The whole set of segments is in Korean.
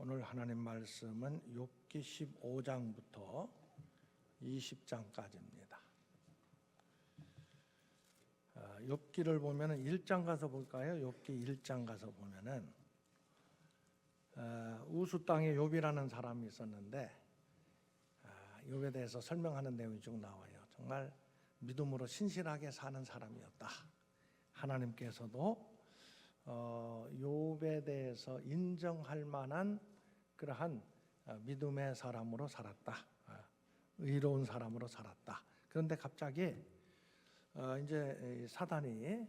오늘 하나님 말씀은 욥기 15장부터 20장까지입니다. 욥기를 보면은 1장 가서 볼까요? 욥기 1장 가서 보면은 우수 땅에 욥이라는 사람이 있었는데 욥에 대해서 설명하는 내용이 쭉 나와요. 정말 믿음으로 신실하게 사는 사람이었다. 하나님께서도 욥에 대해서 인정할 만한 그러한 믿음의 사람으로 살았다. 의로운 사람으로 살았다. 그런데 갑자기 이제 사단이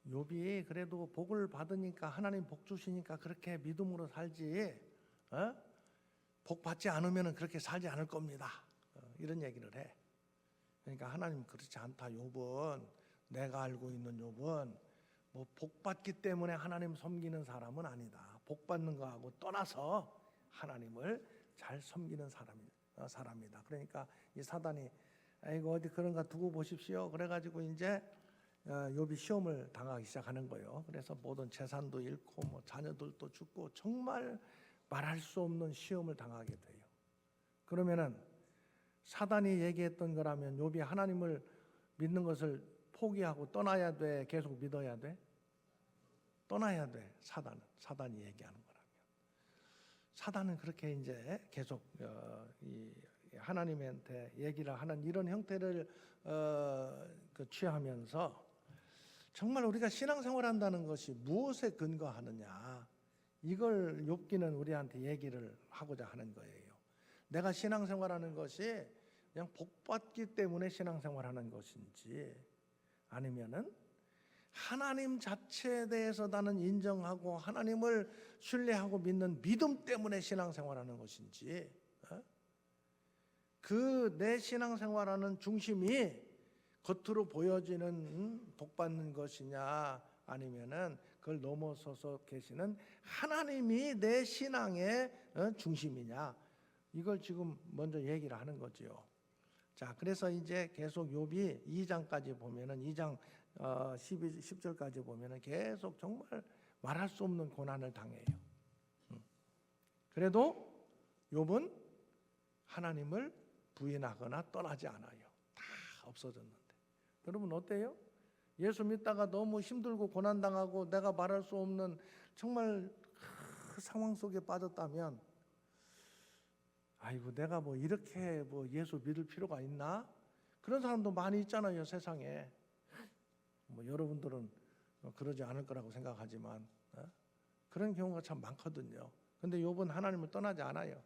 욥이 그래도 복을 받으니까 하나님 복 주시니까 그렇게 믿음으로 살지 복 받지 않으면 그렇게 살지 않을 겁니다. 이런 얘기를 해. 그러니까 하나님 그렇지 않다. 욥은 내가 알고 있는 욥은 뭐 복 받기 때문에 하나님 섬기는 사람은 아니다. 복 받는 거하고 떠나서 하나님을 잘 섬기는 사람이다. 그러니까 이 사단이 이거 어디 그런가 두고 보십시오. 그래가지고 이제 욥이 시험을 당하기 시작하는 거예요. 그래서 모든 재산도 잃고 뭐 자녀들도 죽고 정말 말할 수 없는 시험을 당하게 돼요. 그러면은 사단이 얘기했던 거라면 욥이 하나님을 믿는 것을 포기하고 떠나야 돼? 계속 믿어야 돼? 떠나야 돼. 사단이 얘기하는 거라면. 사단은 그렇게 이제 계속 이 하나님한테 얘기를 하는 이런 형태를 취하면서 정말 우리가 신앙생활한다는 것이 무엇에 근거하느냐, 이걸 욥기는 우리한테 얘기를 하고자 하는 거예요. 내가 신앙생활하는 것이 그냥 복받기 때문에 신앙생활하는 것인지, 아니면은 하나님 자체에 대해서 나는 인정하고 하나님을 신뢰하고 믿는 믿음 때문에 신앙생활하는 것인지, 그 내 신앙생활하는 중심이 겉으로 보여지는 복받는 것이냐, 아니면은 그걸 넘어서서 계시는 하나님이 내 신앙의 중심이냐, 이걸 지금 먼저 얘기를 하는 거죠. 자, 그래서 이제 계속 욥이 2장까지 보면은 2장 10절까지 보면은 계속 정말 말할 수 없는 고난을 당해요. 그래도 욥은 하나님을 부인하거나 떠나지 않아요. 다 없어졌는데. 여러분 어때요? 예수 믿다가 너무 힘들고 고난당하고 내가 말할 수 없는 정말 그 상황 속에 빠졌다면, 아이고 내가 뭐 이렇게 뭐 예수 믿을 필요가 있나? 그런 사람도 많이 있잖아요, 세상에. 뭐 여러분들은 그러지 않을 거라고 생각하지만 그런 경우가 참 많거든요. 근데 욥은 하나님을 떠나지 않아요.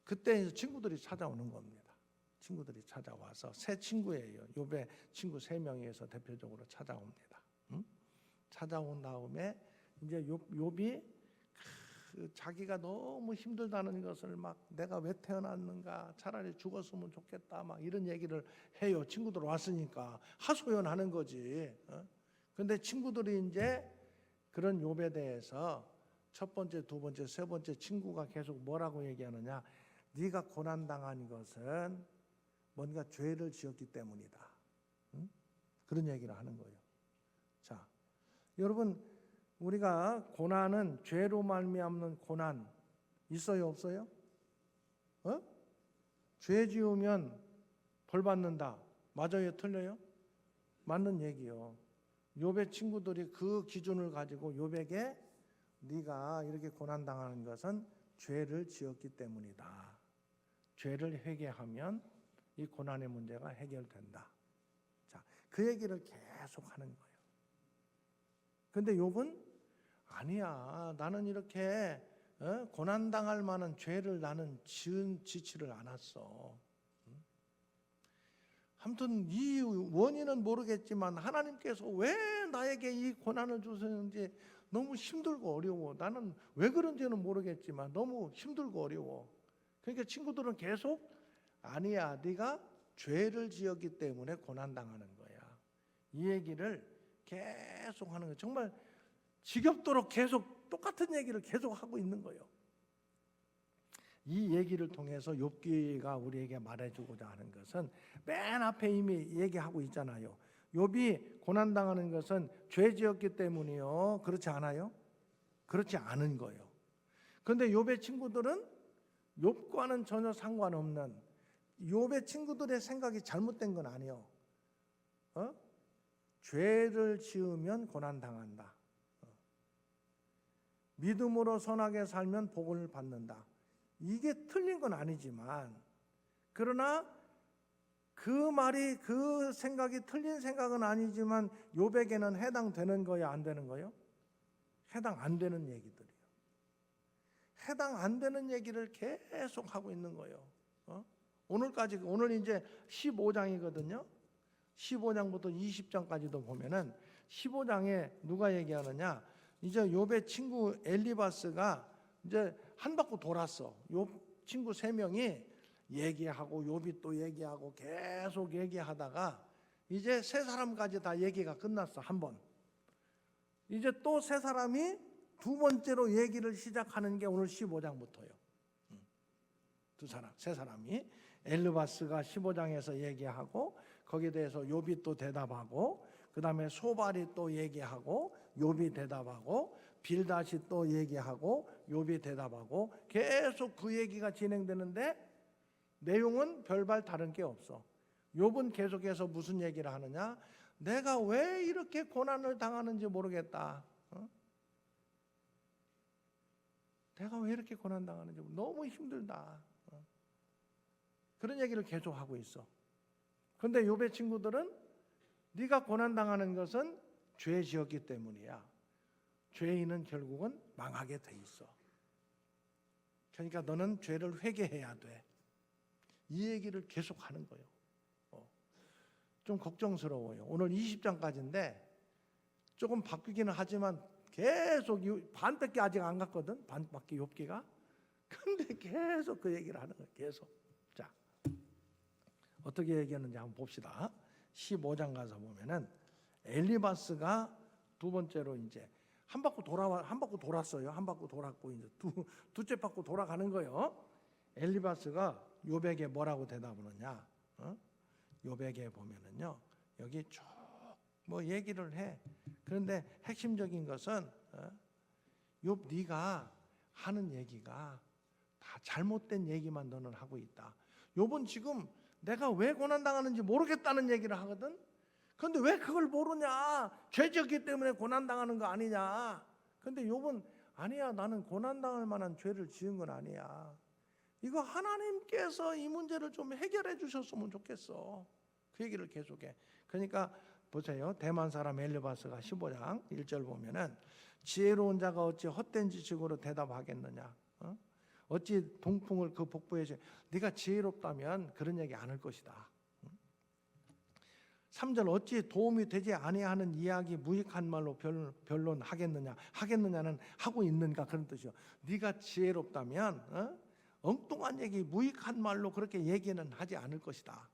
그때 친구들이 찾아오는 겁니다. 친구들이 찾아와서 세 친구예요. 욥의 친구 3명에서 대표적으로 찾아옵니다. 찾아온 다음에 이제 욥이 자기가 너무 힘들다는 것을 막 내가 왜 태어났는가, 차라리 죽었으면 좋겠다, 막 이런 얘기를 해요. 친구들 왔으니까 하소연하는 거지. 근데 친구들이 이제 그런 욥에 대해서 첫 번째, 두 번째, 세 번째 친구가 계속 뭐라고 얘기하느냐, 네가 고난당한 것은 뭔가 죄를 지었기 때문이다. 그런 얘기를 하는 거예요. 자, 여러분, 우리가 고난은 죄로 말미암는 고난 있어요, 없어요? 죄 지으면 벌 받는다. 맞아요, 틀려요? 맞는 얘기요. 욥의 친구들이 그 기준을 가지고 욥에게 네가 이렇게 고난 당하는 것은 죄를 지었기 때문이다. 죄를 회개하면 이 고난의 문제가 해결된다. 자, 그 얘기를 계속 하는 거예요. 근데 욥은 아니야, 나는 이렇게 고난당할 만한 죄를 나는 지지를 않았어. 아무튼 이 원인은 모르겠지만 하나님께서 왜 나에게 이 고난을 주시는지 너무 힘들고 어려워. 나는 왜 그런지는 모르겠지만 너무 힘들고 어려워. 그러니까 친구들은 계속 아니야, 네가 죄를 지었기 때문에 고난당하는 거야. 이 얘기를 계속 하는 거예요. 정말 지겹도록 계속 똑같은 얘기를 계속 하고 있는 거예요. 이 얘기를 통해서 욥기가 우리에게 말해주고자 하는 것은 맨 앞에 이미 얘기하고 있잖아요. 욥이 고난당하는 것은 죄 지었기 때문이요. 그렇지 않아요? 그렇지 않은 거예요. 근데 욥의 친구들은 욥과는 전혀 상관없는, 욥의 친구들의 생각이 잘못된 건 아니에요. 죄를 지으면 고난당한다. 믿음으로 선하게 살면 복을 받는다. 이게 틀린 건 아니지만, 그러나 그 말이, 그 생각이 틀린 생각은 아니지만 욥에게는 해당되는 거야, 안 되는 거요? 해당 안 되는 얘기들이에요. 해당 안 되는 얘기를 계속 하고 있는 거예요. 오늘까지, 오늘 이제 15장이거든요. 15장부터 20장까지도 보면은 15장에 누가 얘기하느냐? 이제 욥의 친구 엘리바스가 이제 한 바퀴 돌았어. 욥 친구 3명이 얘기하고 욥이 또 얘기하고 계속 얘기하다가 이제 3사람까지 다 얘기가 끝났어. 한 번. 이제 또 3사람이 두 번째로 얘기를 시작하는 게 오늘 15장부터예요. 세 사람이 엘르바스가 15장에서 얘기하고 거기에 대해서 욥이 또 대답하고, 그 다음에 소발이 또 얘기하고 욥이 대답하고, 빌닷이 또 얘기하고 욥이 대답하고, 계속 그 얘기가 진행되는데 내용은 별반 다른 게 없어. 욥은 계속해서 무슨 얘기를 하느냐? 내가 왜 이렇게 고난을 당하는지 모르겠다. 내가 왜 이렇게 고난 당하는지 너무 힘들다. 그런 얘기를 계속 하고 있어. 그런데 욥의 친구들은 네가 고난 당하는 것은 죄 지었기 때문이야. 죄인은 결국은 망하게 돼 있어. 그러니까 너는 죄를 회개해야 돼. 이 얘기를 계속 하는 거예요. 좀 걱정스러워요. 오늘 20장까지인데 조금 바뀌기는 하지만 계속 반밖에 아직 안 갔거든. 반밖에 욥기가. 근데 계속 그 얘기를 하는 거예요. 계속. 자, 어떻게 얘기했는지 한번 봅시다. 15장 가서 보면은 엘리바스가 두 번째로 이제 한 바퀴 돌았어요. 한 바퀴 돌았고 이제 두째 바퀴 돌아가는 거예요. 엘리바스가 욥에게 뭐라고 대답하느냐? 욥에게 보면은요, 여기 쭉 뭐 얘기를 해. 그런데 핵심적인 것은 욥 네가 하는 얘기가 다 잘못된 얘기만 너는 하고 있다. 욥은 지금 내가 왜 고난 당하는지 모르겠다는 얘기를 하거든. 그런데 왜 그걸 모르냐? 죄 지었기 때문에 고난 당하는 거 아니냐? 근데 욥은 아니야, 나는 고난 당할 만한 죄를 지은 건 아니야. 이거 하나님께서 이 문제를 좀 해결해 주셨으면 좋겠어. 그 얘기를 계속해. 그러니까 보세요. 대만 사람 엘리바스가 15장 1절 보면은 지혜로운 자가 어찌 헛된 지식으로 대답하겠느냐? 어찌 동풍을 그 복부에 네가 지혜롭다면 그런 얘기 안 할 것이다. 3절 어찌 도움이 되지 아니하는 이야기 무익한 말로 변론하겠느냐? 하겠느냐는 하고 있는가 그런 뜻이요. 네가 지혜롭다면 엉뚱한 얘기 무익한 말로 그렇게 얘기는 하지 않을 것이다.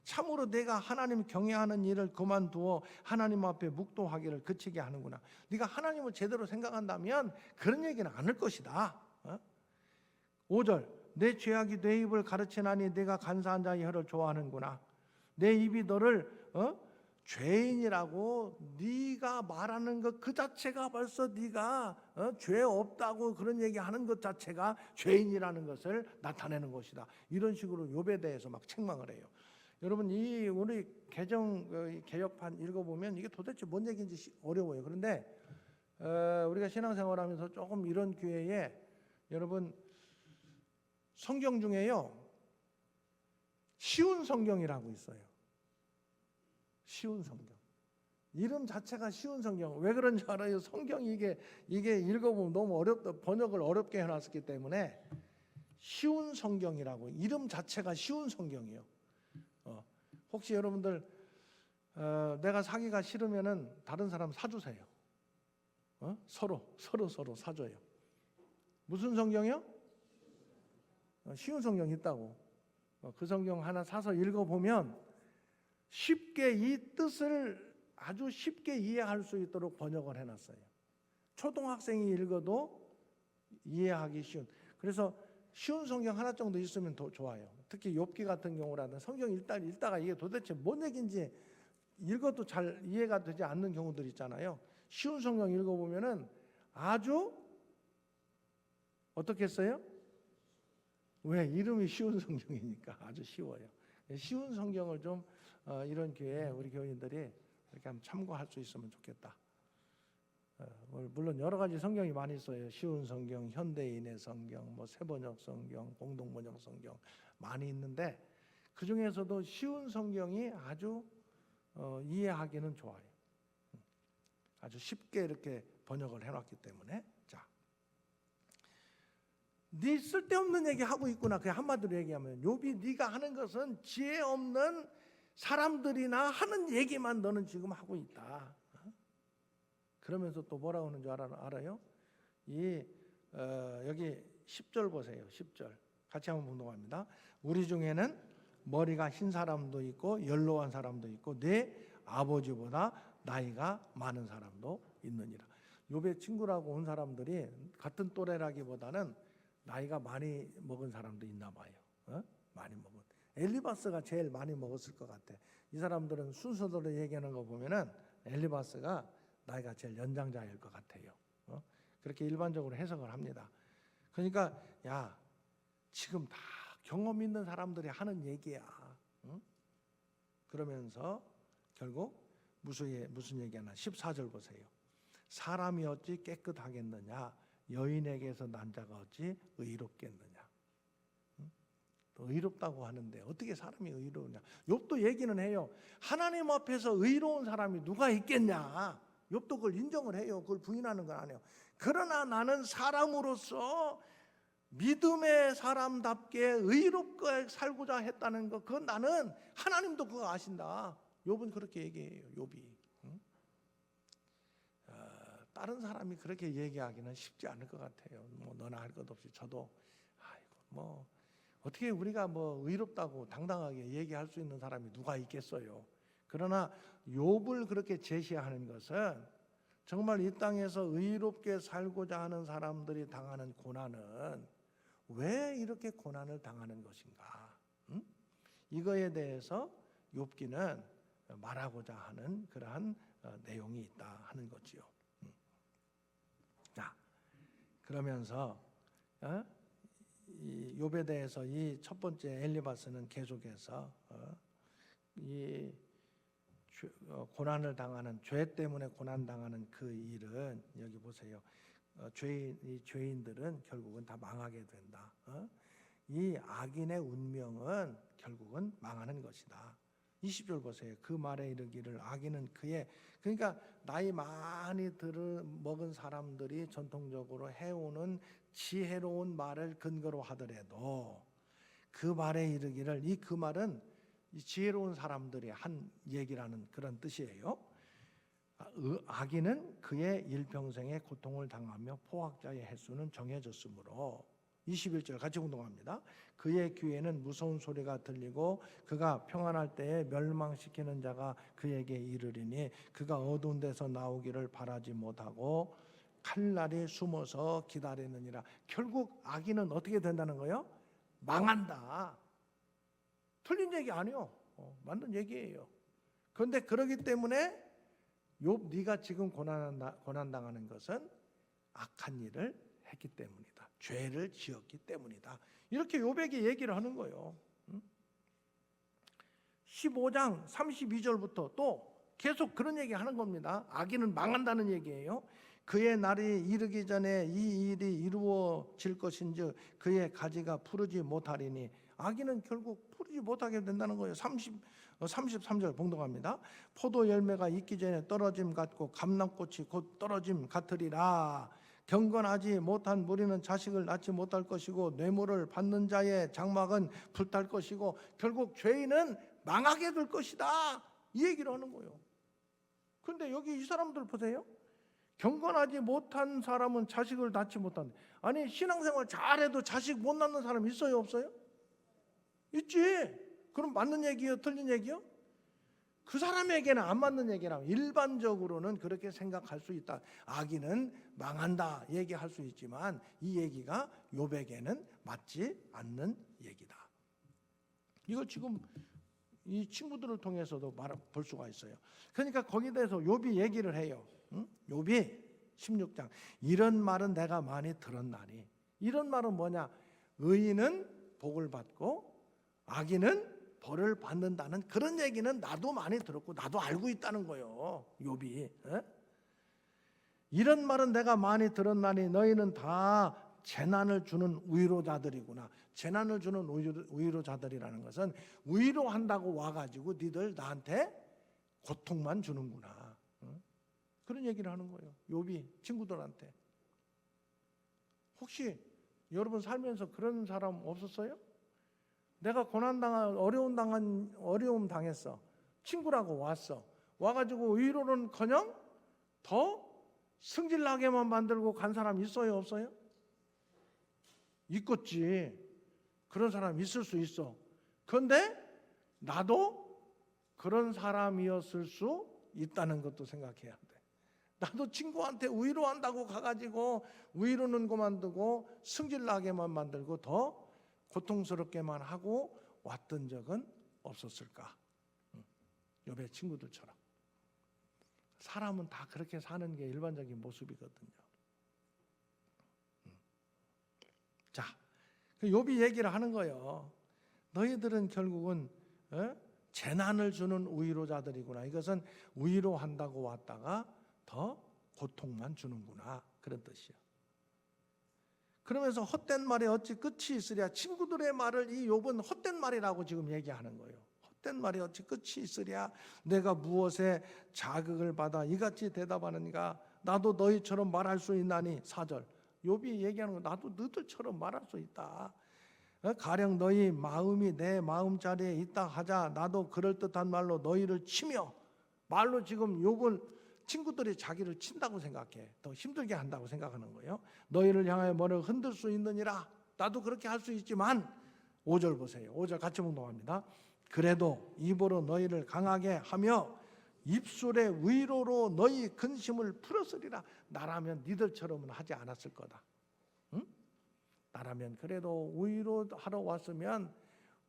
참으로 내가 하나님 경외하는 일을 그만두어 하나님 앞에 묵도하기를 그치게 하는구나. 네가 하나님을 제대로 생각한다면 그런 얘기는 안 할 것이다. 5절 내 죄악이 내 입을 가르치나니 내가 간사한 자의 혀를 좋아하는구나. 내 입이 너를 죄인이라고 네가 말하는 것 그 자체가 벌써 네가 죄 없다고 그런 얘기하는 것 자체가 죄인이라는 것을 나타내는 것이다. 이런 식으로 욥에 대해서 막 책망을 해요. 여러분 이 우리 개혁판 읽어보면 이게 도대체 뭔 얘기인지 어려워요. 그런데 우리가 신앙생활하면서 조금 이런 기회에 여러분 성경 중에요 쉬운 성경이라고 있어요. 쉬운 성경. 이름 자체가 쉬운 성경. 왜 그런지 알아요? 성경이 이게 읽어보면 너무 어렵다. 번역을 어렵게 해놨기 때문에 쉬운 성경이라고. 이름 자체가 쉬운 성경이요. 혹시 여러분들 내가 사기가 싫으면은 다른 사람 사주세요. 서로 사줘요. 무슨 성경이요? 쉬운 성경 있다고. 그 성경 하나 사서 읽어보면 쉽게 이 뜻을 아주 쉽게 이해할 수 있도록 번역을 해놨어요. 초등학생이 읽어도 이해하기 쉬운. 그래서 쉬운 성경 하나 정도 있으면 더 좋아요. 특히 욥기 같은 경우라는 성경 읽다가 이게 도대체 뭔 얘기인지 읽어도 잘 이해가 되지 않는 경우들 있잖아요. 쉬운 성경 읽어보면은 아주 어떻게 했어요? 왜? 이름이 쉬운 성경이니까 아주 쉬워요. 쉬운 성경을 좀 이런 교회 우리 교인들이 이렇게 한번 참고할 수 있으면 좋겠다. 물론 여러 가지 성경이 많이 있어요. 쉬운 성경, 현대인의 성경, 뭐 새번역 성경, 공동번역 성경 많이 있는데 그 중에서도 쉬운 성경이 아주 이해하기는 좋아요. 아주 쉽게 이렇게 번역을 해놨기 때문에. 자, 네 쓸데없는 얘기 하고 있구나. 그냥 한마디로 얘기하면 욥이 네가 하는 것은 지혜 없는 사람들이나 하는 얘기만 너는 지금 하고 있다. 그러면서 또 뭐라고 하는 줄 알아요? 여기 10절 보세요. 10절 같이 한번 봉독합니다. 우리 중에는 머리가 흰 사람도 있고 연로한 사람도 있고 내 아버지보다 나이가 많은 사람도 있느니라. 욥의 친구라고 온 사람들이 같은 또래라기보다는 나이가 많이 먹은 사람도 있나 봐요. 많이 먹은. 엘리바스가 제일 많이 먹었을 것 같아. 이 사람들은 순서대로 얘기하는 거 보면은 엘리바스가 나이가 제일 연장자일 것 같아요. 그렇게 일반적으로 해석을 합니다. 그러니까 야, 지금 다 경험 있는 사람들이 하는 얘기야. 그러면서 결국 무슨 얘기하나? 14절 보세요. 사람이 어찌 깨끗하겠느냐? 여인에게서 난 자가 어찌 의롭겠느냐? 의롭다고 하는데 어떻게 사람이 의로우냐? 욥도 얘기는 해요. 하나님 앞에서 의로운 사람이 누가 있겠냐? 욥도 그걸 인정을 해요. 그걸 부인하는 건 아니에요. 그러나 나는 사람으로서 믿음의 사람답게 의롭게 살고자 했다는 거, 그건 나는 하나님도 그거 아신다. 욥은 그렇게 얘기해요. 욥이. 다른 사람이 그렇게 얘기하기는 쉽지 않을 것 같아요. 뭐 너나 할 것 없이 저도 뭐 어떻게 우리가 뭐 의롭다고 당당하게 얘기할 수 있는 사람이 누가 있겠어요. 그러나 욥을 그렇게 제시하는 것은 정말 이 땅에서 의롭게 살고자 하는 사람들이 당하는 고난은 왜 이렇게 고난을 당하는 것인가? 이거에 대해서 욥기는 말하고자 하는 그러한 내용이 있다 하는 거지요. 자, 그러면서 이 욥에 대해서 이 첫 번째 엘리바스는 계속해서 이 고난을 당하는, 죄 때문에 고난 당하는 그 일은 여기 보세요. 이 죄인들은 결국은 다 망하게 된다. 이 악인의 운명은 결국은 망하는 것이다. 20절 보세요. 그 말에 이르기를 악인은 그러니까 나이 많이 먹은 사람들이 전통적으로 해오는 지혜로운 말을 근거로 하더라도 그 말에 이르기를, 그 말은 이 지혜로운 사람들이 한 얘기라는 그런 뜻이에요. 악인은 그의 일평생의 고통을 당하며 포악자의 횟수는 정해졌으므로 21절 같이 운동합니다. 그의 귀에는 무서운 소리가 들리고 그가 평안할 때에 멸망시키는 자가 그에게 이르리니 그가 어두운 데서 나오기를 바라지 못하고 칼날이 숨어서 기다리느니라. 결국 악인은 어떻게 된다는 거예요? 망한다. 틀린 얘기 아니요. 맞는 얘기예요. 그런데 그러기 때문에 욥, 네가 지금 고난당하는 것은 악한 일을 했기 때문이다. 죄를 지었기 때문이다. 이렇게 욥에게 얘기를 하는 거예요. 15장 32절부터 또 계속 그런 얘기 하는 겁니다. 악인은 망한다는 얘기예요. 그의 날이 이르기 전에 이 일이 이루어질 것인즉 그의 가지가 푸르지 못하리니, 악인은 결국 푸르지 못하게 된다는 거예요. 33절 봉독합니다. 포도 열매가 익기 전에 떨어짐 같고 감람꽃이 곧 떨어짐 같으리라. 경건하지 못한 무리는 자식을 낳지 못할 것이고 뇌물을 받는 자의 장막은 불탈 것이고 결국 죄인은 망하게 될 것이다. 이 얘기를 하는 거예요. 그런데 여기 이 사람들 보세요. 경건하지 못한 사람은 자식을 낳지 못한다. 아니, 신앙생활 잘해도 자식 못 낳는 사람 있어요, 없어요? 있지. 그럼 맞는 얘기요, 틀린 얘기요? 그 사람에게는 안 맞는 얘기라. 일반적으로는 그렇게 생각할 수 있다. 악인은 망한다 얘기할 수 있지만 이 얘기가 욥에게는 맞지 않는 얘기다. 이거 지금 이 친구들을 통해서도 볼 수가 있어요. 그러니까 거기에 대해서 욥이 얘기를 해요. 욥이 16장 이런 말은 내가 많이 들었나니, 이런 말은 뭐냐? 의인은 복을 받고 악인은 벌을 받는다는 그런 얘기는 나도 많이 들었고 나도 알고 있다는 거예요. 욥이. 이런 말은 내가 많이 들었나니 너희는 다 재난을 주는 위로자들이구나. 재난을 주는 위로자들이라는 것은 위로한다고 와가지고 니들 나한테 고통만 주는구나. 그런 얘기를 하는 거예요. 욥이 친구들한테. 혹시 여러분 살면서 그런 사람 없었어요? 내가 고난당한 어려움 당했어. 친구라고 왔어. 와가지고 위로는커녕 더 승질나게만 만들고 간 사람 있어요, 없어요? 있겠지. 그런 사람 있을 수 있어. 그런데 나도 그런 사람이었을 수 있다는 것도 생각해야 돼. 나도 친구한테 위로한다고 가가지고 위로는 그만두고 승질나게만 만들고 더 고통스럽게만 하고 왔던 적은 없었을까? 욥의 친구들처럼. 사람은 다 그렇게 사는 게 일반적인 모습이거든요. 자, 욥이 얘기를 하는 거예요. 너희들은 결국은 재난을 주는 위로자들이구나. 이것은 위로한다고 왔다가 더 고통만 주는구나. 그런 뜻이에요. 그러면서 헛된 말에 어찌 끝이 있으랴. 친구들의 말을 이 욥은 헛된 말이라고 지금 얘기하는 거예요. 헛된 말에 어찌 끝이 있으랴. 내가 무엇에 자극을 받아 이같이 대답하는가. 나도 너희처럼 말할 수 있나니. 4절 욥이 얘기하는 거 나도 너희들처럼 말할 수 있다. 가령 너희 마음이 내 마음자리에 있다 하자. 나도 그럴듯한 말로 너희를 치며. 말로 지금 욥은 친구들이 자기를 친다고 생각해. 더 힘들게 한다고 생각하는 거예요. 너희를 향하여 뭐를 흔들 수 있느니라. 나도 그렇게 할 수 있지만 5절 보세요. 5절 같이 묵독합니다. 그래도 입으로 너희를 강하게 하며 입술의 위로로 너희 근심을 풀었으리라. 나라면 니들처럼은 하지 않았을 거다. 응? 나라면 그래도 위로하러 왔으면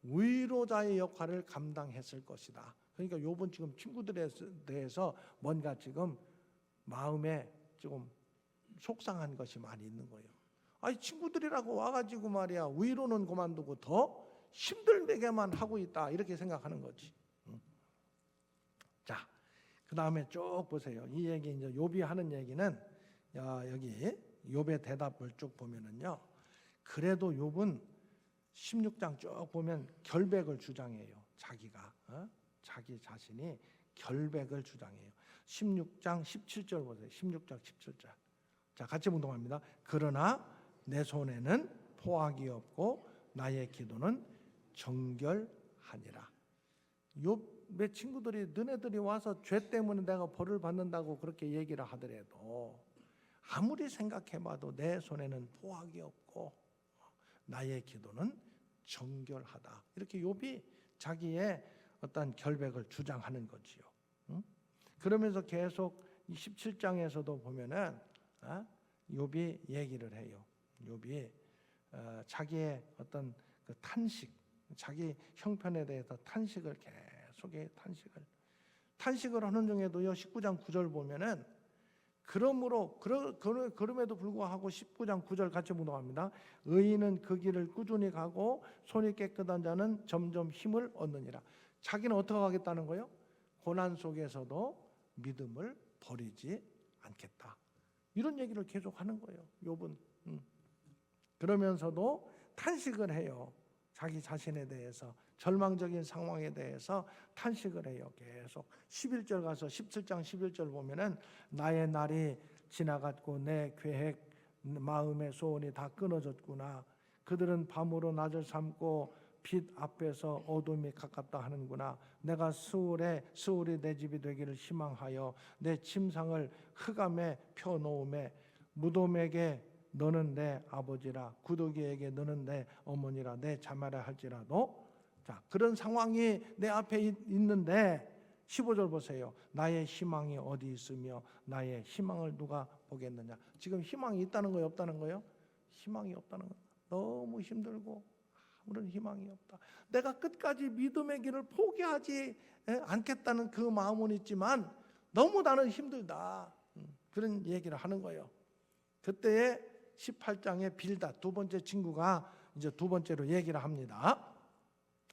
위로자의 역할을 감당했을 것이다. 그러니까 욥은 지금 친구들에 대해서 뭔가 지금 마음에 조금 속상한 것이 많이 있는 거예요. 아니 친구들이라고 와가지고 말이야 위로는 그만두고 더 힘들게만 하고 있다 이렇게 생각하는 거지. 자, 그 다음에 쭉 보세요. 이 얘기 이제 욥이 하는 얘기는 여기 욥의 대답을 쭉 보면은요. 그래도 욥은 16장 쭉 보면 결백을 주장해요. 자기가 자기 자신이 결백을 주장해요. 16장 17절 보세요. 16장 17절. 자, 같이 묵독합니다. 그러나 내 손에는 포악이 없고 나의 기도는 정결하니라. 욥의 친구들이 너네들이 와서 죄 때문에 내가 벌을 받는다고 그렇게 얘기를 하더라도 아무리 생각해봐도 내 손에는 포악이 없고 나의 기도는 정결하다. 이렇게 욥이 자기의 어떤 결백을 주장하는 거지요. 그러면서 계속 17장에서도 보면은 욥이 얘기를 해요. 욥이 자기의 어떤 그 탄식, 자기 형편에 대해서 탄식을 계속해 탄식을 하는 중에도요. 19장 9절 보면은 그럼에도 불구하고 19장 9절 같이 묵독합니다. 의인은 그 길을 꾸준히 가고 손이 깨끗한 자는 점점 힘을 얻느니라. 자기는 어떻게 하겠다는 거예요? 고난 속에서도 믿음을 버리지 않겠다. 이런 얘기를 계속 하는 거예요. 욥은. 그러면서도 탄식을 해요. 자기 자신에 대해서 절망적인 상황에 대해서 탄식을 해요. 계속 11절 가서 17장 11절 보면은 나의 날이 지나갔고 내 계획 마음의 소원이 다 끊어졌구나. 그들은 밤으로 낮을 삼고 빛 앞에서 어둠이 가깝다 하는구나. 내가 스울이 내 집이 되기를 희망하여 내 침상을 흑암에 펴놓음에 무덤에게 너는 내 아버지라 구더기에게 너는 내 어머니라 내 자매라 할지라도. 자, 그런 상황이 내 앞에 있는데 15절 보세요. 나의 희망이 어디 있으며 나의 희망을 누가 보겠느냐. 지금 희망이 있다는 거예요, 없다는 거예요? 희망이 없다는 거예요. 너무 힘들고 아무런 희망이 없다. 내가 끝까지 믿음의 길을 포기하지 않겠다는 그 마음은 있지만 너무 나는 힘들다. 그런 얘기를 하는 거예요. 그때에 18장의 빌닷 두 번째 친구가 이제 두 번째로 얘기를 합니다.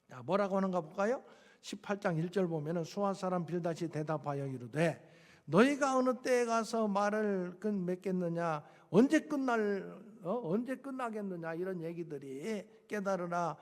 자, 뭐라고 하는가 볼까요? 18장 1절 보면은 수아 사람 빌닷이 대답하여 이르되 너희가 어느 때에 가서 말을 맺겠느냐 언제 끝나겠느냐 이런 얘기들이 깨달으랴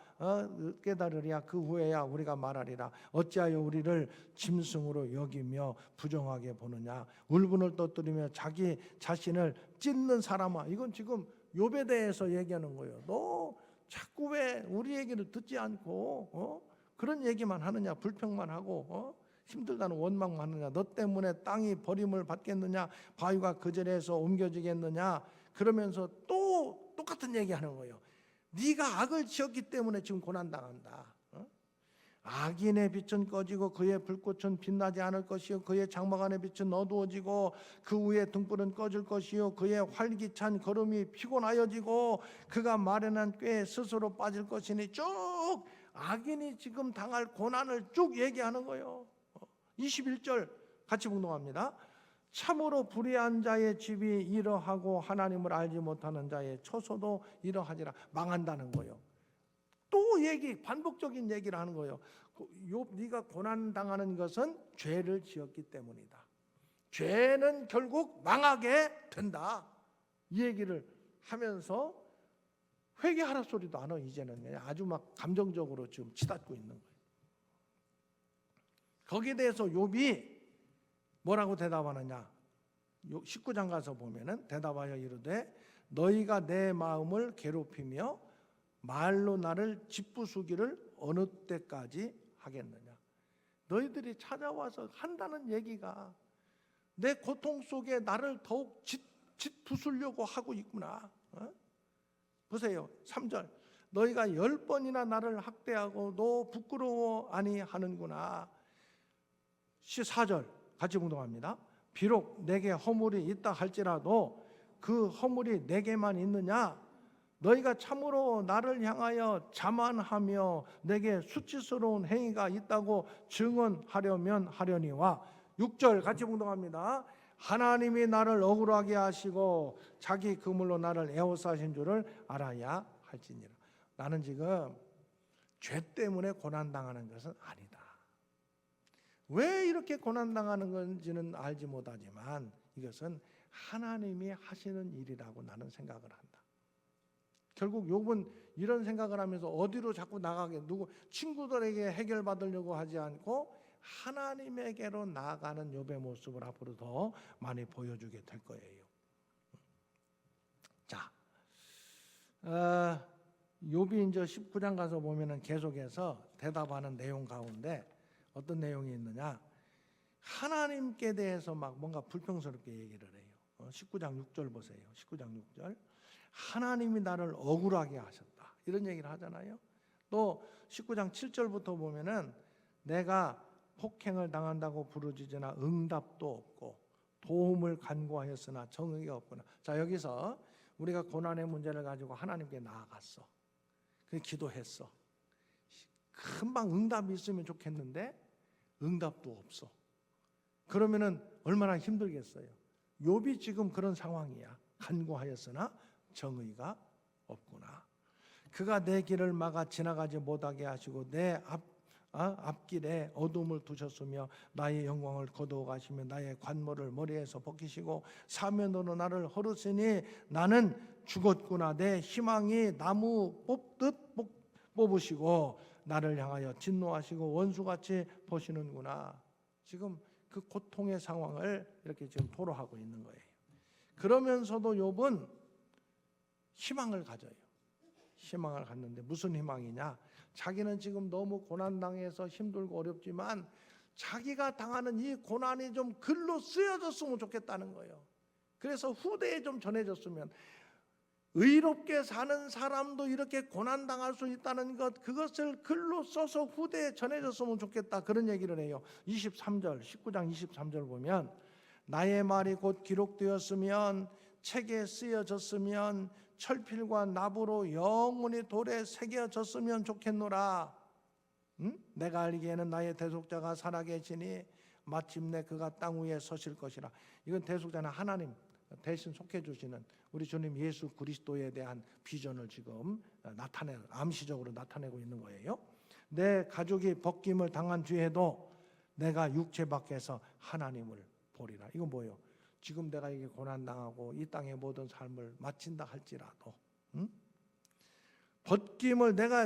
그 후에야 우리가 말하리라. 어찌하여 우리를 짐승으로 여기며 부정하게 보느냐. 울분을 떠뜨리며 자기 자신을 찢는 사람아. 이건 지금 욥에 대해서 얘기하는 거예요. 너 자꾸 왜 우리 얘기를 듣지 않고 그런 얘기만 하느냐. 불평만 하고 힘들다는 원망만 하느냐. 너 때문에 땅이 버림을 받겠느냐. 바위가 그절에서 옮겨지겠느냐. 그러면서 또 똑같은 얘기하는 거예요. 네가 악을 지었기 때문에 지금 고난당한다. 악인의 빛은 꺼지고 그의 불꽃은 빛나지 않을 것이요 그의 장막안의 빛은 어두워지고 그 위에 등불은 꺼질 것이요 그의 활기찬 걸음이 피곤하여지고 그가 마련한 꾀에 스스로 빠질 것이니 쭉 악인이 지금 당할 고난을 쭉 얘기하는 거예요. 21절 같이 봉독합니다. 참으로 불의한 자의 집이 이러하고 하나님을 알지 못하는 자의 처소도 이러하지라. 망한다는 거예요. 또 반복적인 얘기를 하는 거예요. 욥 네가 고난당하는 것은 죄를 지었기 때문이다. 죄는 결국 망하게 된다. 이 얘기를 하면서 회개하라 소리도 안 해요. 이제는 아주 막 감정적으로 지금 치닫고 있는 거예요. 거기에 대해서 욥이 뭐라고 대답하느냐? 19장 가서 보면은 대답하여 이르되 너희가 내 마음을 괴롭히며 말로 나를 짓부수기를 어느 때까지 하겠느냐? 너희들이 찾아와서 한다는 얘기가 내 고통 속에 나를 더욱 짓부수려고 하고 있구나. 보세요. 3절 너희가 10번이나 나를 학대하고 너 부끄러워 아니하는구나. 14절 같이 봉독합니다. 비록 내게 허물이 있다 할지라도 그 허물이 내게만 있느냐? 너희가 참으로 나를 향하여 자만하며 내게 수치스러운 행위가 있다고 증언하려면 하려니와. 6절 같이 봉독합니다. 하나님이 나를 억울하게 하시고 자기 그물로 나를 에워싸신 줄을 알아야 할지니라. 나는 지금 죄 때문에 고난당하는 것은 아니다. 왜 이렇게 고난당하는 건지는 알지 못하지만 이것은 하나님이 하시는 일이라고 나는 생각을 한다. 결국 욥은 이런 생각을 하면서 어디로 자꾸 나가게 친구들에게 해결받으려고 하지 않고 하나님에게로 나아가는 욥의 모습을 앞으로 더 많이 보여주게 될 거예요. 자, 욥이 이제 19장 가서 보면은 계속해서 대답하는 내용 가운데 어떤 내용이 있느냐? 하나님께 대해서 막 뭔가 불평스럽게 얘기를 해요. 19장 6절 보세요. 19장 6절. 하나님이 나를 억울하게 하셨다. 이런 얘기를 하잖아요. 또 19장 7절부터 보면은 내가 폭행을 당한다고 부르짖으나 응답도 없고 도움을 간구하였으나 정의가 없구나. 자, 여기서 우리가 고난의 문제를 가지고 하나님께 나아갔어. 그래서 기도했어. 금방 응답이 있으면 좋겠는데 응답도 없어. 그러면은 얼마나 힘들겠어요. 욥이 지금 그런 상황이야. 간구하였으나 정의가 없구나. 그가 내 길을 막아 지나가지 못하게 하시고 내 앞길에 어둠을 두셨으며 나의 영광을 거두어 가시며 나의 관모를 머리에서 벗기시고 사면으로 나를 헐으시니 나는 죽었구나. 내 희망이 나무 뽑듯 뽑으시고 나를 향하여 진노하시고 원수같이 보시는구나. 지금 그 고통의 상황을 이렇게 지금 토로하고 있는 거예요. 그러면서도 욥은 희망을 가져요. 희망을 갖는데 무슨 희망이냐? 자기는 지금 너무 고난당해서 힘들고 어렵지만 자기가 당하는 이 고난이 좀 글로 쓰여졌으면 좋겠다는 거예요. 그래서 후대에 좀 전해졌으면, 의롭게 사는 사람도 이렇게 고난당할 수 있다는 것, 그것을 글로 써서 후대에 전해졌으면 좋겠다, 그런 얘기를 해요. 23절 19장 23절 보면 나의 말이 곧 기록되었으면 책에 쓰여졌으면 철필과 납으로 영원히 돌에 새겨졌으면 좋겠노라. 내가 알기에는 나의 대속자가 살아계시니 마침내 그가 땅 위에 서실 것이라. 이건 대속자는 하나님, 대신 속해 주시는 우리 주님 예수 그리스도에 대한 비전을 지금 암시적으로 나타내고 있는 거예요. 내 가족이 벗김을 당한 뒤에도 내가 육체 밖에서 하나님을 보리라. 이건 뭐예요? 지금 내가 이게 고난당하고 이 땅의 모든 삶을 마친다 할지라도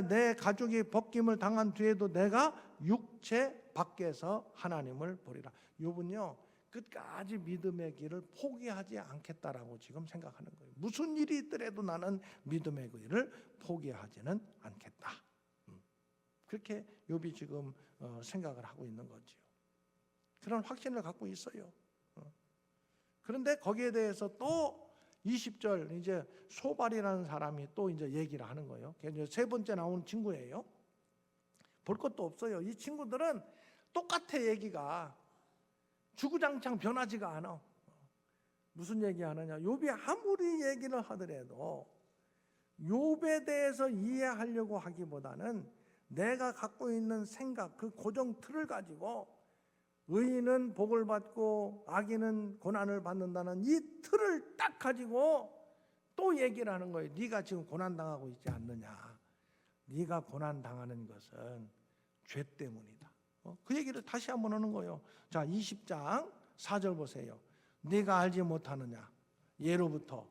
내 가족이 벗김을 당한 뒤에도 내가 육체 밖에서 하나님을 보리라. 욥은요 끝까지 믿음의 길을 포기하지 않겠다라고 지금 생각하는 거예요. 무슨 일이 있더라도 나는 믿음의 길을 포기하지는 않겠다. 그렇게 욥이 지금 생각을 하고 있는 거지요. 그런 확신을 갖고 있어요. 그런데 거기에 대해서 또 20절 이제 소발이라는 사람이 또 이제 얘기를 하는 거예요. 세 번째 나온 친구예요. 볼 것도 없어요. 이 친구들은 똑같아. 얘기가 주구장창 변하지가 않아. 무슨 얘기하느냐? 욥이 아무리 얘기를 하더라도 욥에 대해서 이해하려고 하기보다는 내가 갖고 있는 생각, 그 고정 틀을 가지고 의인은 복을 받고 악인은 고난을 받는다는 이 틀을 딱 가지고 또 얘기를 하는 거예요. 네가 지금 고난당하고 있지 않느냐. 네가 고난당하는 것은 죄 때문이다. 그 얘기를 다시 한번 하는 거예요. 자, 20장 4절 보세요. 네가 알지 못하느냐. 예로부터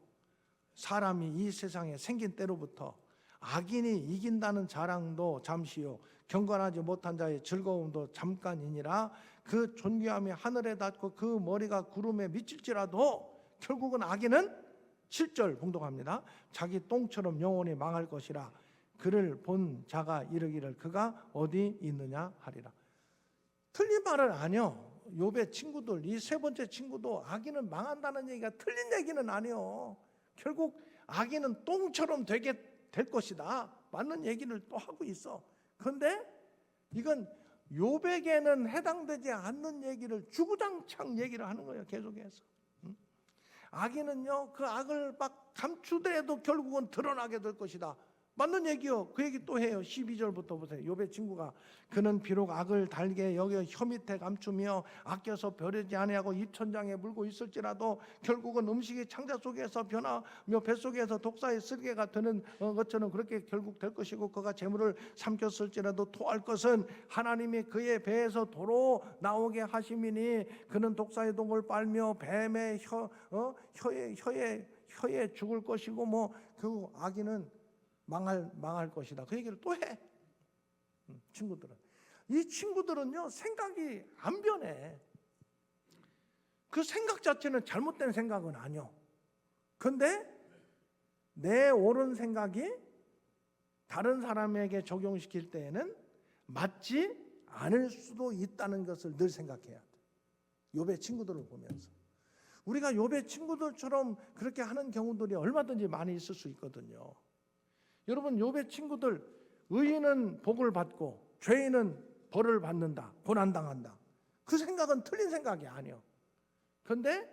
사람이 이 세상에 생긴 때로부터 악인이 이긴다는 자랑도 잠시요 경건하지 못한 자의 즐거움도 잠깐이니라. 그 존귀함이 하늘에 닿고 그 머리가 구름에 미칠지라도 결국은 악인은 7절 봉독합니다. 자기 똥처럼 영원히 망할 것이라. 그를 본 자가 이르기를 그가 어디 있느냐 하리라. 틀린 말은 아니요. 욥의 친구들, 이 세 번째 친구도 악인은 망한다는 얘기가 틀린 얘기는 아니요. 결국 악인은 똥처럼 되게 될 것이다. 맞는 얘기를 또 하고 있어. 그런데 이건 욥에게는 해당되지 않는 얘기를 주구장창 얘기를 하는 거예요. 계속해서. 악인은요 그 악을 막 감추더라도 결국은 드러나게 될 것이다. 맞는 얘기요. 그 얘기 또 해요. 12절부터 보세요. 욥의 친구가 그는 비록 악을 달게 여겨 혀 밑에 감추며 아껴서 벼르지 아니하고 입천장에 물고 있을지라도 결국은 음식이 창자 속에서 변하며 뱃속에서 독사의 쓸개가 되는 것처럼 그렇게 결국 될 것이고 그가 재물을 삼켰을지라도 토할 것은 하나님이 그의 배에서 도로 나오게 하심이니 그는 독사의 독을 빨며 뱀의 혀에 죽을 것이고 뭐 그 악인은 망할 것이다. 그 얘기를 또 해. 친구들은. 이 친구들은요 생각이 안 변해. 그 생각 자체는 잘못된 생각은 아니요. 근데 내 옳은 생각이 다른 사람에게 적용시킬 때에는 맞지 않을 수도 있다는 것을 늘 생각해야 돼. 욥의 친구들을 보면서. 우리가 욥의 친구들처럼 그렇게 하는 경우들이 얼마든지 많이 있을 수 있거든요. 여러분 욥의 친구들 의인은 복을 받고 죄인은 벌을 받는다. 고난당한다. 그 생각은 틀린 생각이 아니에요. 그런데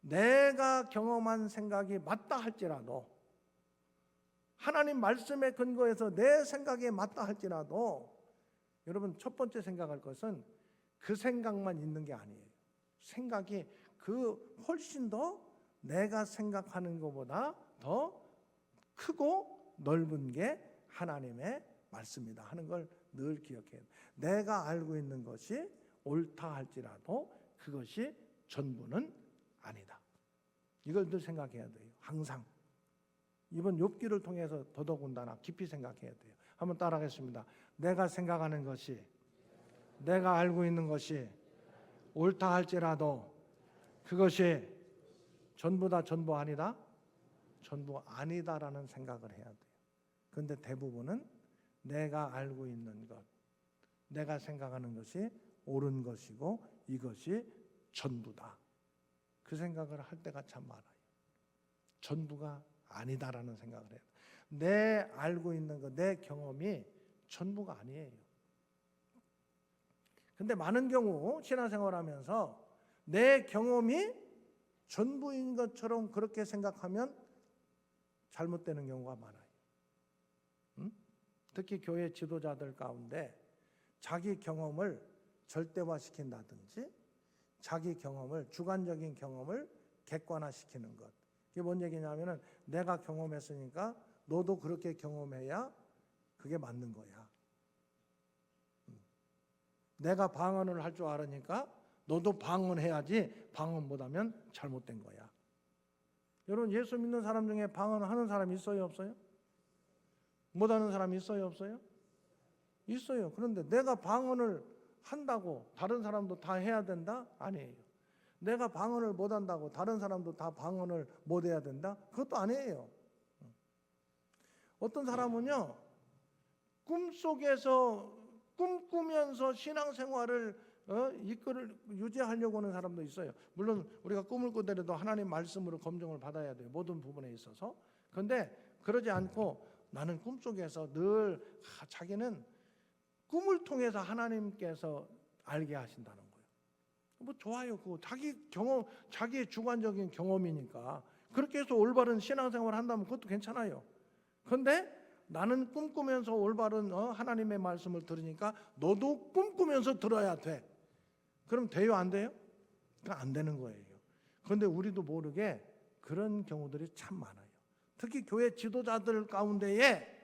내가 경험한 생각이 맞다 할지라도 하나님 말씀에 근거해서 내 생각에 맞다 할지라도 여러분 첫 번째 생각할 것은 그 생각만 있는 게 아니에요. 생각이 그 훨씬 더 내가 생각하는 것보다 더 크고 넓은 게 하나님의 말씀이다 하는 걸 늘 기억해야 돼요. 내가 알고 있는 것이 옳다 할지라도 그것이 전부는 아니다. 이걸 늘 생각해야 돼요. 항상. 이번 욥기를 통해서 더더군다나 깊이 생각해야 돼요. 한번 따라하겠습니다. 내가 생각하는 것이 내가 알고 있는 것이 옳다 할지라도 그것이 전부다 전부 아니다? 전부 아니다라는 생각을 해야 돼요. 그런데 대부분은 내가 알고 있는 것, 내가 생각하는 것이 옳은 것이고 이것이 전부다. 그 생각을 할 때가 참 많아요. 전부가 아니다라는 생각을 해요. 내 알고 있는 것, 내 경험이 전부가 아니에요. 근데 많은 경우 신앙생활하면서 내 경험이 전부인 것처럼 그렇게 생각하면 잘못되는 경우가 많아요. 특히 교회 지도자들 가운데 자기 경험을 절대화시킨다든지 자기 경험을 주관적인 경험을 객관화시키는 것. 이게 뭔 얘기냐면은 내가 경험했으니까 너도 그렇게 경험해야 그게 맞는 거야. 내가 방언을 할 줄 알으니까 너도 방언해야지 방언 못하면 잘못된 거야. 여러분 예수 믿는 사람 중에 방언하는 사람 있어요 없어요? 못하는 사람 있어요 없어요? 있어요. 그런데 내가 방언을 한다고 다른 사람도 다 해야 된다? 아니에요. 내가 방언을 못한다고 다른 사람도 다 방언을 못해야 된다? 그것도 아니에요. 어떤 사람은요 꿈속에서 꿈꾸면서 신앙생활을 유지하려고 하는 사람도 있어요. 물론 우리가 꿈을 꾸더라도 하나님 말씀으로 검증을 받아야 돼요. 모든 부분에 있어서. 그런데 그러지 않고 나는 꿈속에서 늘 자기는 꿈을 통해서 하나님께서 알게 하신다는 거예요. 뭐 좋아요. 그거 자기 경험, 자기의 주관적인 경험이니까 그렇게 해서 올바른 신앙생활을 한다면 그것도 괜찮아요. 그런데 나는 꿈꾸면서 올바른 하나님의 말씀을 들으니까 너도 꿈꾸면서 들어야 돼. 그럼 돼요 안 돼요? 그건 안 되는 거예요. 그런데 우리도 모르게 그런 경우들이 참 많아요. 특히 교회 지도자들 가운데에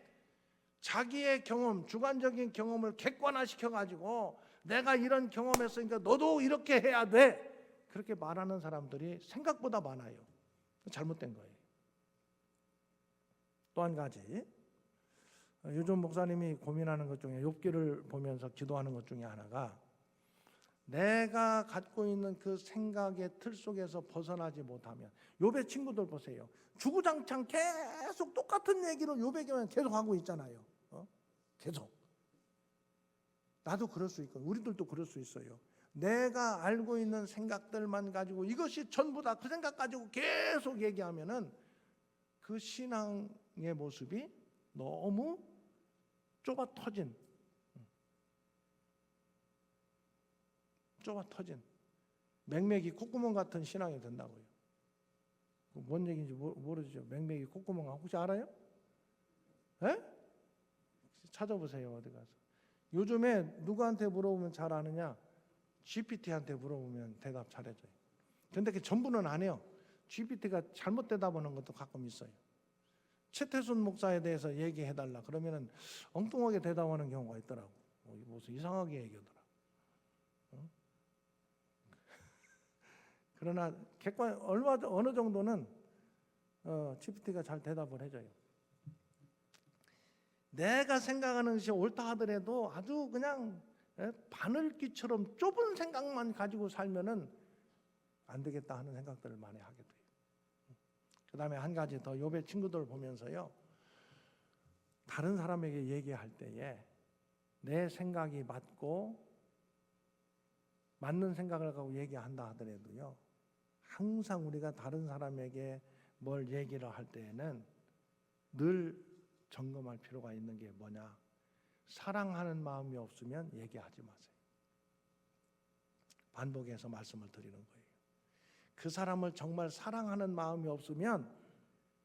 자기의 경험, 주관적인 경험을 객관화시켜가지고 내가 이런 경험했으니까 너도 이렇게 해야 돼. 그렇게 말하는 사람들이 생각보다 많아요. 잘못된 거예요. 또 한 가지, 요즘 목사님이 고민하는 것 중에 욥기를 보면서 기도하는 것 중에 하나가 내가 갖고 있는 그 생각의 틀 속에서 벗어나지 못하면, 욥의 친구들 보세요. 주구장창 계속 똑같은 얘기를 욥에게만 계속 하고 있잖아요. 계속. 나도 그럴 수 있고 우리들도 그럴 수 있어요. 내가 알고 있는 생각들만 가지고 이것이 전부다 그 생각 가지고 계속 얘기하면은 그 신앙의 모습이 너무 좁아 터진 맹맥이 콧구멍 같은 신앙이 된다고요. 뭔 얘기인지 모르죠. 맹맥이 콧구멍 혹시 알아요? 에? 찾아보세요. 어디 가서. 요즘에 누구한테 물어보면 잘 아느냐? GPT한테 물어보면 대답 잘해줘요. 근데 그 전부는 안 해요. GPT가 잘못 대답하는 것도 가끔 있어요. 최태순 목사에 대해서 얘기해달라 그러면은 엉뚱하게 대답하는 경우가 있더라고. 무슨 이상하게 얘기하더라. 그러나 객관 어느 정도는 GPT가 잘 대답을 해줘요. 내가 생각하는 것이 옳다 하더라도 아주 그냥 바늘귀처럼 좁은 생각만 가지고 살면은 안 되겠다 하는 생각들을 많이 하게 돼요. 그 다음에 한 가지 더 욥의 친구들 보면서요. 다른 사람에게 얘기할 때에 내 생각이 맞는 생각을 갖고 얘기한다 하더라도요. 항상 우리가 다른 사람에게 뭘 얘기를 할 때에는 늘 점검할 필요가 있는 게 뭐냐? 사랑하는 마음이 없으면 얘기하지 마세요. 반복해서 말씀을 드리는 거예요. 그 사람을 정말 사랑하는 마음이 없으면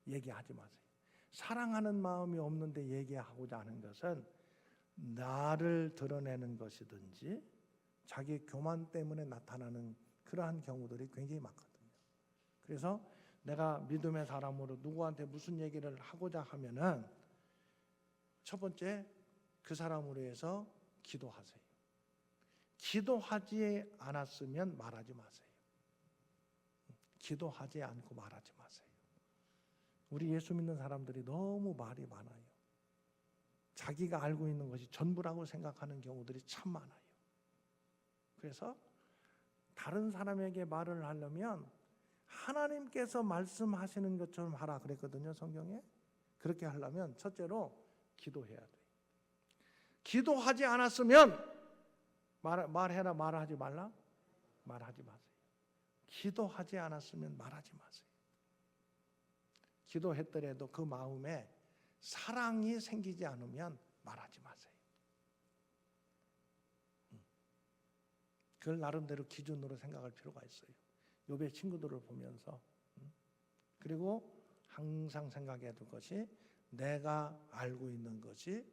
얘기하지 마세요. 사랑하는 마음이 없는데 얘기하고자 하는 것은 나를 드러내는 것이든지 자기 교만 때문에 나타나는 그러한 경우들이 굉장히 많거든요. 그래서 내가 믿음의 사람으로 누구한테 무슨 얘기를 하고자 하면은 첫 번째 그 사람으로 해서 기도하세요. 기도하지 않았으면 말하지 마세요. 기도하지 않고 말하지 마세요. 우리 예수 믿는 사람들이 너무 말이 많아요. 자기가 알고 있는 것이 전부라고 생각하는 경우들이 참 많아요. 그래서 다른 사람에게 말을 하려면 하나님께서 말씀하시는 것처럼 하라 그랬거든요. 성경에. 그렇게 하려면 첫째로 기도해야 돼요. 기도하지 않았으면 말해라 말하지 말라? 말하지 마세요. 기도하지 않았으면 말하지 마세요. 기도했더라도 그 마음에 사랑이 생기지 않으면 말하지 마세요. 그걸 나름대로 기준으로 생각할 필요가 있어요. 욥의 친구들을 보면서. 그리고 항상 생각해야 될 것이 내가 알고 있는 것이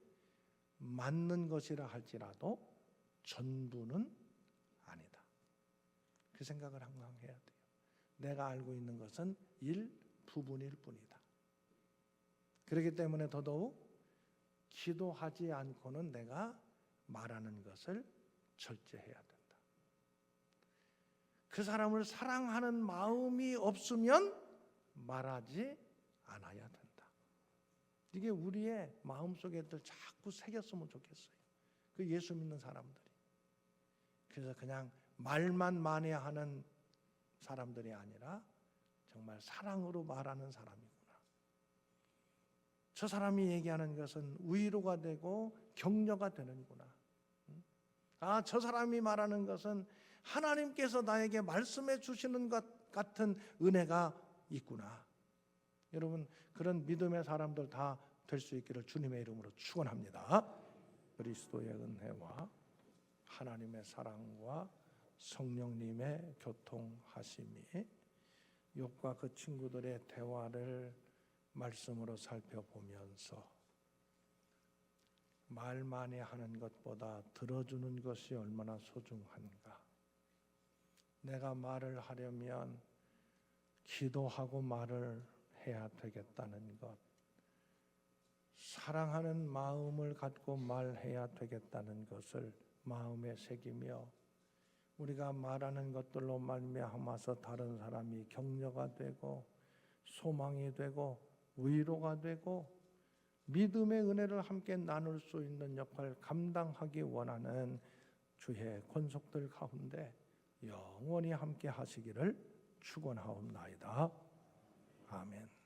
맞는 것이라 할지라도 전부는 아니다. 그 생각을 항상 해야 돼요. 내가 알고 있는 것은 일부분일 뿐이다. 그렇기 때문에 더더욱 기도하지 않고는 내가 말하는 것을 절제해야 된다. 그 사람을 사랑하는 마음이 없으면 말하지 않아야 된다. 이게 우리의 마음속에 자꾸 새겼으면 좋겠어요. 그 예수 믿는 사람들이. 그래서 그냥 말만 많이 하는 사람들이 아니라 정말 사랑으로 말하는 사람이구나. 저 사람이 얘기하는 것은 위로가 되고 격려가 되는구나. 아, 저 사람이 말하는 것은 하나님께서 나에게 말씀해 주시는 것 같은 은혜가 있구나. 여러분, 그런 믿음의 사람들 다 될 수 있기를 주님의 이름으로 축원합니다. 그리스도의 은혜와 하나님의 사랑과 성령님의 교통하심이 욥과 그 친구들의 대화를 말씀으로 살펴보면서 말 많이 하는 것보다 들어주는 것이 얼마나 소중한가. 내가 말을 하려면 기도하고 말을 해야 되겠다는 것, 사랑하는 마음을 갖고 말해야 되겠다는 것을 마음에 새기며 우리가 말하는 것들로 말미암아서 다른 사람이 격려가 되고 소망이 되고 위로가 되고 믿음의 은혜를 함께 나눌 수 있는 역할을 감당하기 원하는 주의 권속들 가운데 영원히 함께 하시기를 축원하옵나이다. 아멘.